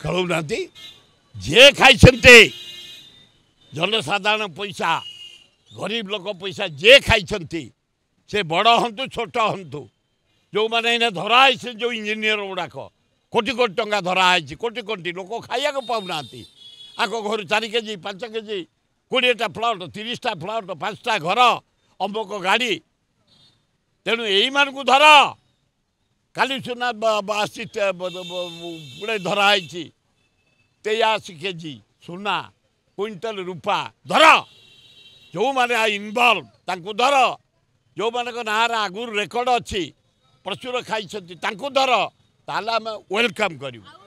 ଖେଳୁନା जे खाई जनसाधारण पैसा गरीब लोक पैसा जे खाई से बड़ हूँ छोट हूँ जो मैंने धराई से जो इंजीनियर गुड़ाक कोटी कोटी टंका धराई कोटी कोटी लोक खाया पाऊना आग घर 4 केजी 5 केजी 20टा फ्लट 30टा फ्लट 5टा घर अम्बक गाड़ी तेणु यही मानक धर काली सुना आसी गुड़े धराई 83 केजी सुना क्विंटल रूपा धर जो मैंने इनवल्व तांकु धर जो मान ना आगुर रेकर्ड अच्छी प्रचुर खाई धर ताल आम वेलकम करूँ।